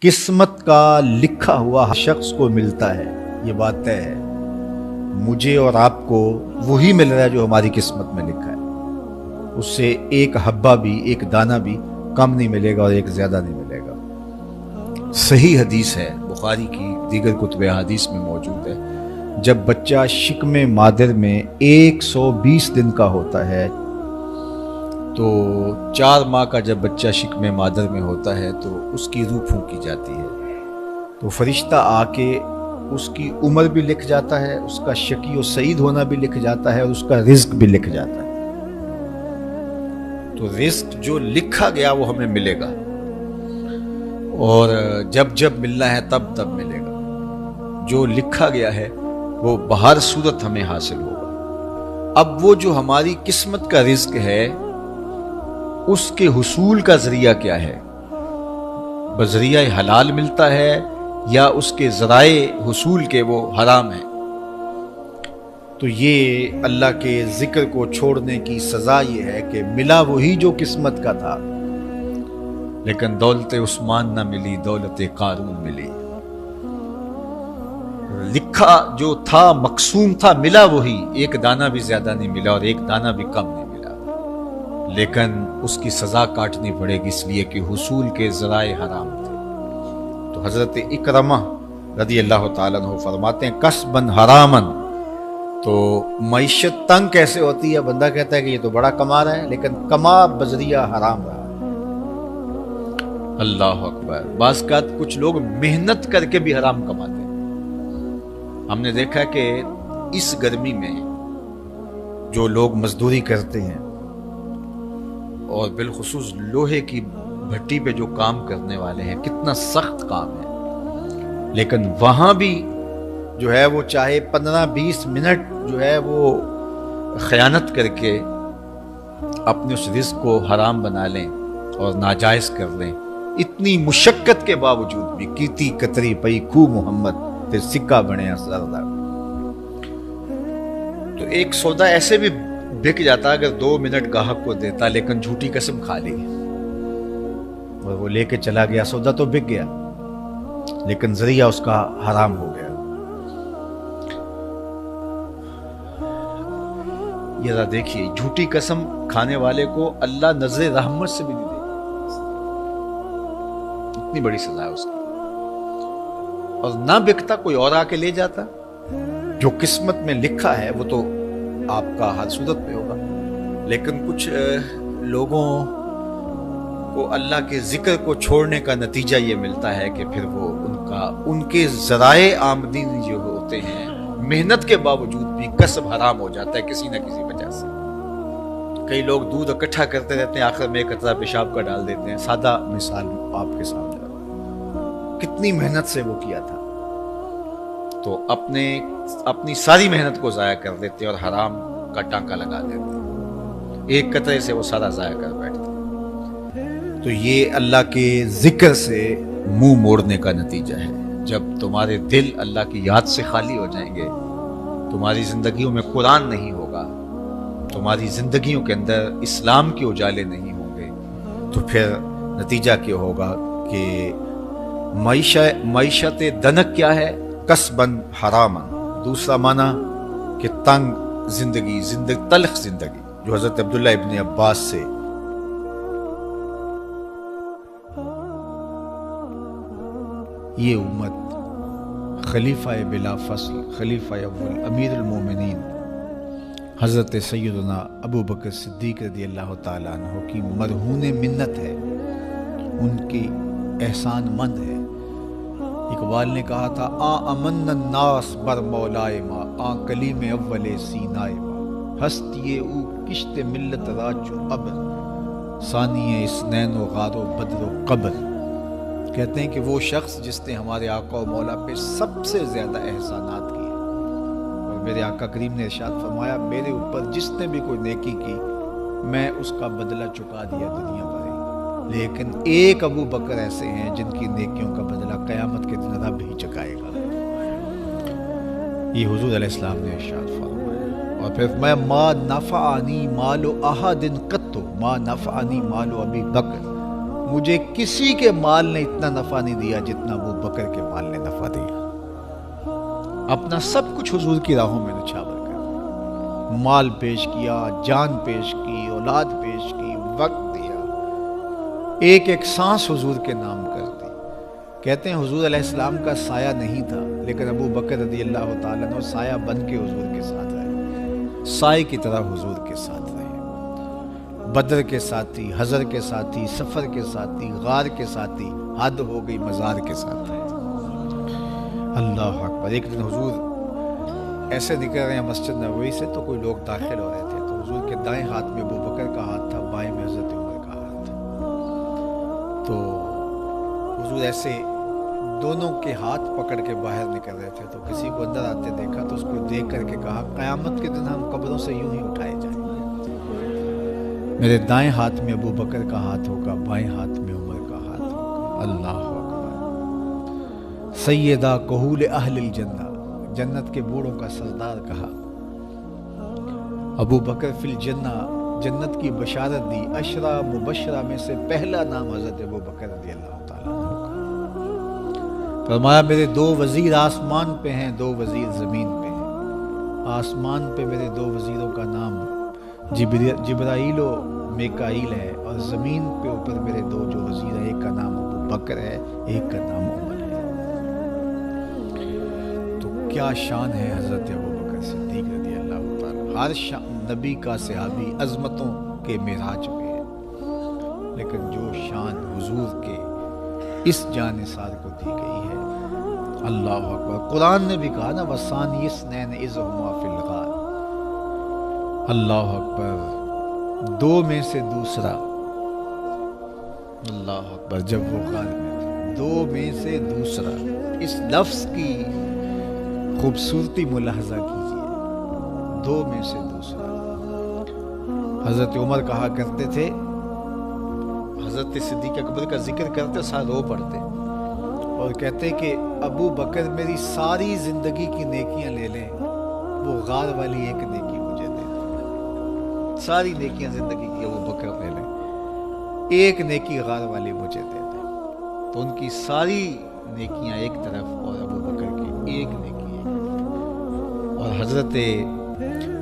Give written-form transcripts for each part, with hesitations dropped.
قسمت کا لکھا ہوا شخص کو ملتا ہے، یہ بات طے ہے۔ مجھے اور آپ کو وہی مل رہا ہے جو ہماری قسمت میں لکھا ہے، اس سے ایک حبہ بھی، ایک دانہ بھی کم نہیں ملے گا اور ایک زیادہ نہیں ملے گا۔ صحیح حدیث ہے، بخاری کی دیگر کتب حدیث میں موجود ہے، جب بچہ شکم مادر میں 120 دن کا ہوتا ہے تو 4 ماہ کا جب بچہ شکم مادر میں ہوتا ہے تو اس کی روح پھونکی جاتی ہے، تو فرشتہ آ کے اس کی عمر بھی لکھ جاتا ہے، اس کا شقی و سعید ہونا بھی لکھ جاتا ہے اور اس کا رزق بھی لکھ جاتا ہے۔ تو رزق جو لکھا گیا وہ ہمیں ملے گا، اور جب جب ملنا ہے تب تب ملے گا۔ جو لکھا گیا ہے وہ بہر صورت ہمیں حاصل ہوگا۔ اب وہ جو ہماری قسمت کا رزق ہے اس کے حصول کا ذریعہ کیا ہے؟ بذریعہ حلال ملتا ہے یا اس کے ذرائع حصول کے وہ حرام ہیں؟ تو یہ اللہ کے ذکر کو چھوڑنے کی سزا یہ ہے کہ ملا وہی جو قسمت کا تھا، لیکن دولت عثمان نہ ملی، دولت قارون ملی۔ لکھا جو تھا، مقسوم تھا، ملا وہی، ایک دانہ بھی زیادہ نہیں ملا اور ایک دانہ بھی کم نہیں ملا، لیکن اس کی سزا کاٹنی پڑے گی، اس لیے کہ حصول کے ذرائع حرام تھے۔ تو حضرت اکرمہ رضی اللہ تعالیٰ عنہ فرماتے ہیں کسبن حرامن، تو معیشت تنگ کیسے ہوتی ہے؟ بندہ کہتا ہے کہ یہ تو بڑا کما رہا ہے لیکن کما بذریعہ حرام رہا۔ اللہ اکبر۔ بعض اوقات کچھ لوگ محنت کر کے بھی حرام کماتے ہیں۔ ہم نے دیکھا کہ اس گرمی میں جو لوگ مزدوری کرتے ہیں اور بالخصوص لوہے کی بھٹی پہ جو کام کرنے والے ہیں، کتنا سخت کام ہے، لیکن وہاں بھی جو ہے وہ چاہے 15-20 منٹ جو ہے وہ خیانت کر کے اپنے اس رزق کو حرام بنا لیں اور ناجائز کر لیں، اتنی مشقت کے باوجود بھی کیتی کتری پئی خو محمد تے سکہ بنیا سردار۔ تو ایک سودا ایسے بھی بک جاتا اگر 2 منٹ گاہک کو دیتا، لیکن جھوٹی قسم کھا لی اور وہ لے کے چلا گیا، سودا تو بک گیا لیکن ذریعہ اس کا حرام ہو گیا۔ یہ ذرا دیکھیے، جھوٹی قسم کھانے والے کو اللہ نظر رحمت سے بھی نہیں دے گا، اتنی بڑی سزا ہے اس کی۔ اور نہ بکتا کوئی اور آ کے لے جاتا، جو قسمت میں لکھا ہے وہ تو آپ کا ہر صورت میں ہوگا، لیکن کچھ لوگوں کو اللہ کے ذکر کو چھوڑنے کا نتیجہ یہ ملتا ہے کہ پھر وہ ان کے ذرائع آمدنی جو ہوتے ہیں محنت کے باوجود بھی کسب حرام ہو جاتا ہے کسی نہ کسی وجہ سے۔ کئی لوگ دودھ اکٹھا کرتے رہتے ہیں، آخر میں ایک قطرہ پیشاب کا ڈال دیتے ہیں۔ سادہ مثال آپ کے سامنے، کتنی محنت سے وہ کیا تھا، تو اپنی ساری محنت کو ضائع کر دیتے اور حرام کا ٹانکا لگا دیتے، ایک قطرے سے وہ سارا ضائع کر بیٹھتے۔ تو یہ اللہ کے ذکر سے منہ موڑنے کا نتیجہ ہے۔ جب تمہارے دل اللہ کی یاد سے خالی ہو جائیں گے، تمہاری زندگیوں میں قرآن نہیں ہوگا، تمہاری زندگیوں کے اندر اسلام کے اجالے نہیں ہوں گے، تو پھر نتیجہ کیا ہوگا کہ معیشت دنک کیا ہے؟ کسبن حرامن۔ دوسرا معنی کہ تنگ زندگی، تلخ زندگی، جو حضرت عبداللہ ابن عباس سے یہ امت خلیفہ بلا فصل، خلیفہ اول، امیر المومنین حضرت سیدنا ابو بکر صدیق رضی اللہ تعالیٰ عنہ کی مرہون منت ہے، ان کی احسان مند ہے۔ اقبال نے کہا تھا امن الناس بر مولائے ما، کلیم اول سینائے ما، ہستی او کشت ملت راچو ابر، ثانی اسنین و غار و بدر و قبر۔ کہتے ہیں کہ وہ شخص جس نے ہمارے آقا و مولا پہ سب سے زیادہ احسانات کیے، اور میرے آقا کریم نے ارشاد فرمایا میرے اوپر جس نے بھی کوئی نیکی کی میں اس کا بدلہ چکا دیا دنیا بھر، لیکن ایک ابو بکر ایسے ہیں جن کی نیکیوں کا بدلہ قیامت کے دن رب ہی چکائے گا۔ یہ حضور علیہ السلام نے ارشاد فرمایا، اور پھر میں ما نفعنی مال احد قط، ما نفعنی مال ابی بکر، مجھے کسی کے مال نے اتنا نفع نہیں دیا جتنا ابو بکر کے مال نے نفع دیا. اپنا سب کچھ حضور کی راہوں میں نچھاور کر، مال پیش کیا، جان پیش کی، اولاد پیش کی، وقت دیا، ایک ایک سانس حضور کے نام کر دی. کہتے ہیں حضور علیہ السلام کا سایہ نہیں تھا، لیکن ابو بکر رضی اللہ تعالیٰ عنہ سایہ بن کے حضور کے ساتھ رہے، سائے کی طرح حضور کے ساتھ رہے. بدر کے ساتھی، حضر کے ساتھی، سفر کے ساتھی، غار کے ساتھی، حد ہو گئی مزار کے ساتھ رہے. اللہ اکبر. ایک دن حضور ایسے نکل رہے ہیں مسجد نبوی سے تو کوئی لوگ داخل ہو رہے تھے، تو حضور کے دائیں ہاتھ میں ابو بکر کا ہاتھ تھا، بائیں میں حضرت عمر کا ہاتھ تھا. تو حضور ایسے دونوں کے ہاتھ پکڑ کے باہر نکل رہے تھے، تو کسی کو اندر آتے دیکھا تو اس کو دیکھ کر کے کہا قیامت کے دن ہم قبروں سے یوں ہی اٹھائے جائیں گے، میرے دائیں ہاتھ میں ابو بکر کا ہاتھ ہوگا، بائیں ہاتھ میں عمر کا ہاتھ ہوگا. اللہ اکبر. سیدہ کہول اہل الجنہ، جنت کے بوڑھوں کا سردار کہا. ابو بکر فی الجنہ، جنت کی بشارت دی. عشرہ مبشرہ میں سے پہلا نام حضرت ابو بکر رضی اللہ تعالیٰ عنہ کا. فرمایا میرے 2 وزیر آسمان پہ ہیں، 2 وزیر زمین پہ ہیں. آسمان پہ میرے 2 وزیروں کا نام جبرائیل و میکائیل ہے، اور زمین پہ اوپر میرے 2 جو وزیر ہیں، ایک کا نام ابو بکر ہے، ایک کا نام عمر ہے. تو کیا شان ہے حضرت ابو بکر صدیق رضی اللہ تعالیٰ. ہر نبی کا صحابی عظمتوں کے معراج پہ ہے، لیکن جو شان حضور کے اس جان نثار کو دی گئی ہے، اللہ اکبر. قرآن نے بھی کہا نا وَثَانِيَ اثْنَيْنِ إِذْ هُمَا فِي الْغَارِ. اللہ اکبر. 2 میں سے دوسرا، اللہ اکبر. جب وہ غار میں تھے، 2 میں سے دوسرا. اس لفظ کی خوبصورتی ملاحظہ کیجیے، 2 میں سے دوسرا. حضرت عمر کہا کرتے تھے، حضرت صدیق اکبر کا ذکر کرتے ساتھ رو پڑتے اور کہتے کہ ابو بکر میری ساری زندگی کی نیکیاں لے لیں، وہ غار والی ایک نیکی مجھے دے دیں. ساری نیکیاں زندگی کی ابو بکر لے لیں، ایک نیکی غار والی مجھے دے دیں. تو ان کی ساری نیکیاں ایک طرف اور ابو بکر کی ایک نیکی ایک طرف. اور حضرت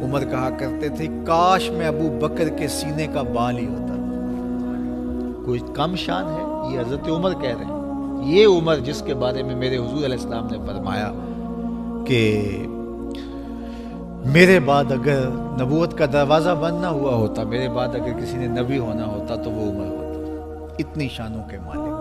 عمر کہا کرتے تھے کاش میں ابو بکر کے سینے کا بال ہی ہوتا. کوئی کم شان ہے؟ یہ حضرت عمر کہہ رہے ہیں. یہ عمر جس کے بارے میں میرے حضور علیہ السلام نے فرمایا کہ میرے بعد اگر نبوت کا دروازہ بند نہ ہوا ہوتا، میرے بعد اگر کسی نے نبی ہونا ہوتا تو وہ عمر ہوتا. اتنی شانوں کے مالک.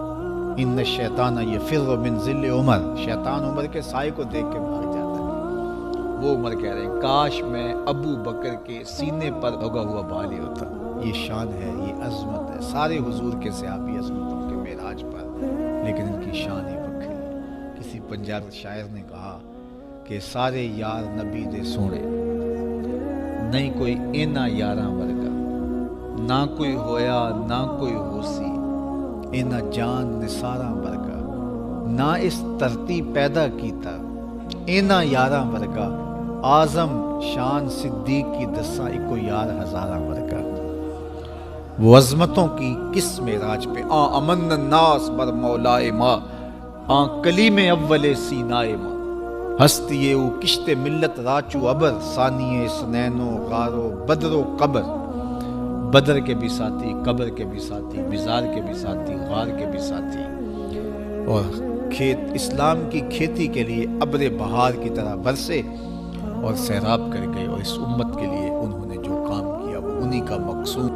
ان الشیطان یفر من ظل عمر، شیطان عمر کے سائے کو دیکھ کے بھاگ جاتا ہے. وہ عمر کہہ رہے ہیں کاش میں ابو بکر کے سینے پر لگا ہوا بال ہی ہوتا. یہ شان ہے، یہ عظمت ہے. سارے حضور کے صحابی عظمتوں کے معراج پر، لیکن ان کی شان ہی بکھری ہے. کسی پنجاب شاعر نے کہا کہ سارے یار نبی دے سونے، نہیں کوئی اینا یاراں ورگا، نہ کوئی ہویا نہ کوئی ہوسی، اینا جان نثاراں ورگا، نہ اس ترتی پیدا کیتا، اینا یاراں ورگا، اعظم شان صدیق کی دساں اکو یار ہزاراں ورگا. وہ عظمتوں کی کس معراج پہ امن الناس بر مولائے ما، کلیم اول سینائے ما، ہستی او کشت ملت راچو ابر، ثانی سنینو غارو بدر و قبر. بدر کے بھی ساتھی، قبر کے بھی ساتھی، مزار کے بھی ساتھی، غار کے بھی ساتھی. اور اسلام کی کھیتی کے لیے ابر بہار کی طرح برسے اور سیراب کر گئے. اور اس امت کے لیے انہوں نے جو کام کیا وہ انہی کا مقصود